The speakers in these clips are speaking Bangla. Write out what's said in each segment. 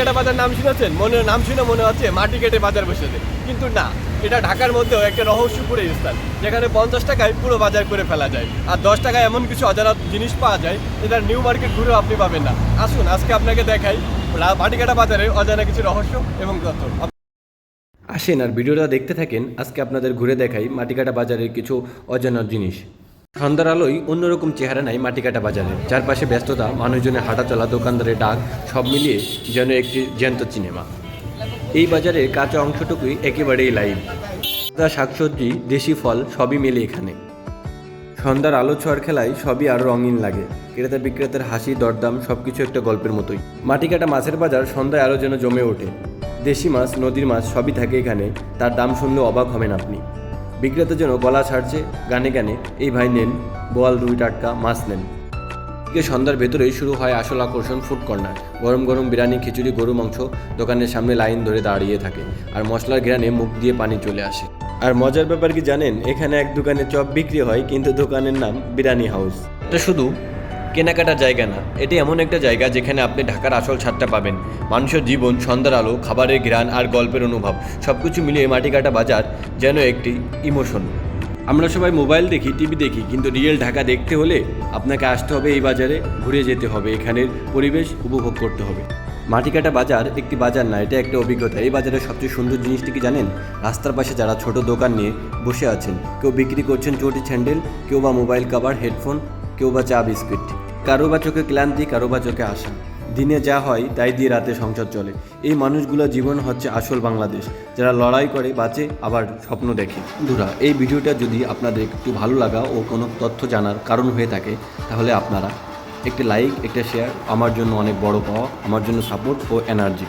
মাটিকাটা বাজার নাম শুনেছেন? নাম শুনে মনে হচ্ছে মাটি কেটে বাজার বসেছে, কিন্তু না, এটা ঢাকার মধ্যেও একটা রহস্যপুরী স্থান, যেখানে 50 টাকায় পুরো বাজার করে ফেলা যায়, আর 10 টাকায় এমন কিছু অজানা জিনিস পাওয়া যায় যেটা নিউ মার্কেট ঘুরেও আপনি পাবেন না। আসুন আজকে আপনাকে দেখাই মাটিকাটা বাজারের অজানা কিছু রহস্য এবং তথ্য। আসেন আর ভিডিওটা দেখতে থাকেন। আজকে আপনাদের ঘুরে দেখাই মাটিকাটা বাজারের কিছু অজানা জিনিস। সন্ধ্যার আলোয় অন্যরকম চেহারা নাই মাটিকাটা বাজারে। চারপাশে ব্যস্ততা, মানুষজনের হাঁটাচলা, দোকানদারের ডাক, সব মিলিয়ে যেন একটি জ্যান্ত সিনেমা। এই বাজারের কাঁচা অংশটুকুই একেবারেই লাইভ। তাজা শাকসবজি, দেশি ফল সবই মেলে এখানে। সন্ধ্যার আলো ছোঁয়ার খেলায় সবই আরও রঙিন লাগে। ক্রেতা বিক্রেতার হাসি, দরদাম সবকিছু একটা গল্পের মতোই। মাটিকাটা মাছের বাজার সন্ধ্যায় আরও যেন জমে ওঠে। দেশি মাছ, নদীর মাছ সবই থাকে এখানে। তার দাম শুনলেও অবাক হবেন আপনি। বিক্রেতা যেন গলা ছাড়ছে গানে গানে, এই ভাই নেন, বোয়াল রুই টাটকা মাছ নেন। সন্ধ্যার ভেতরেই শুরু হয় আসল আকর্ষণ, ফুড কর্নার। গরম গরম বিরিয়ানি, খিচুড়ি, গরু মাংস দোকানের সামনে লাইন ধরে দাঁড়িয়ে থাকে, আর মশলার ঘ্রাণে মুখ দিয়ে পানি চলে আসে। আর মজার ব্যাপার কি জানেন? এখানে এক দোকানে চপ বিক্রি হয়, কিন্তু দোকানের নাম বিরিয়ানি হাউস। এটা শুধু কেনাকাটার জায়গা না, এটি এমন একটা জায়গা যেখানে আপনি ঢাকার আসল ছাদটা পাবেন। মানুষের জীবন, সন্ধ্যার আলো, খাবারের ঘ্রাণ আর গল্পের অনুভব সবকিছু মিলিয়ে মাটিকাটা বাজার যেন একটি ইমোশন। আমরা সবাই মোবাইল দেখি, টিভি দেখি, কিন্তু রিয়েল ঢাকা দেখতে হলে আপনাকে আসতে হবে এই বাজারে, ঘুরে যেতে হবে, এখানের পরিবেশ উপভোগ করতে হবে। মাটিকাটা বাজার একটি বাজার না, এটা একটা অভিজ্ঞতা। এই বাজারের সবচেয়ে সুন্দর জিনিসটি কি জানেন? রাস্তার পাশে যারা ছোট দোকান নিয়ে বসে আছেন, কেউ বিক্রি করছেন চটি স্যান্ডেল, কেউ বা মোবাইল কভার, হেডফোন, কেউ বা চা বিস্কুট। কারো বা চোখে ক্লান্তি, কারো বা চোখে আশা। দিনে যা হয় তাই দিয়ে রাতে সংসার চলে। এই মানুষগুলোর জীবন হচ্ছে আসল বাংলাদেশ, যারা লড়াই করে, বাঁচে, আবার স্বপ্ন দেখে। বন্ধুরা, এই ভিডিওটা যদি আপনাদের একটু ভালো লাগা ও কোনো তথ্য জানার কারণ হয়ে থাকে, তাহলে আপনারা একটি লাইক, একটা শেয়ার আমার জন্য অনেক বড় পাওয়া, আমার জন্য সাপোর্ট ও এনার্জি।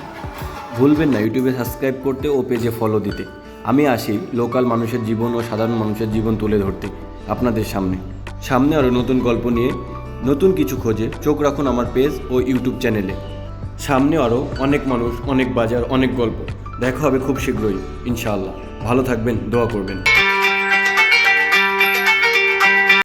ভুলবেন না ইউটিউবে সাবস্ক্রাইব করতে ও পেজে ফলো দিতে। আমি আসি লোকাল মানুষের জীবন ও সাধারণ মানুষের জীবন তুলে ধরতে আপনাদের সামনে আরও নতুন গল্প নিয়ে, নতুন কিছু খোঁজে চোখ রাখুন আমার পেজ ও ইউটিউব চ্যানেলে। সামনে আরও অনেক মানুষ, অনেক বাজার, অনেক গল্প। দেখা হবে খুব শীঘ্রই ইনশাআল্লাহ। ভালো থাকবেন, দোয়া করবেন।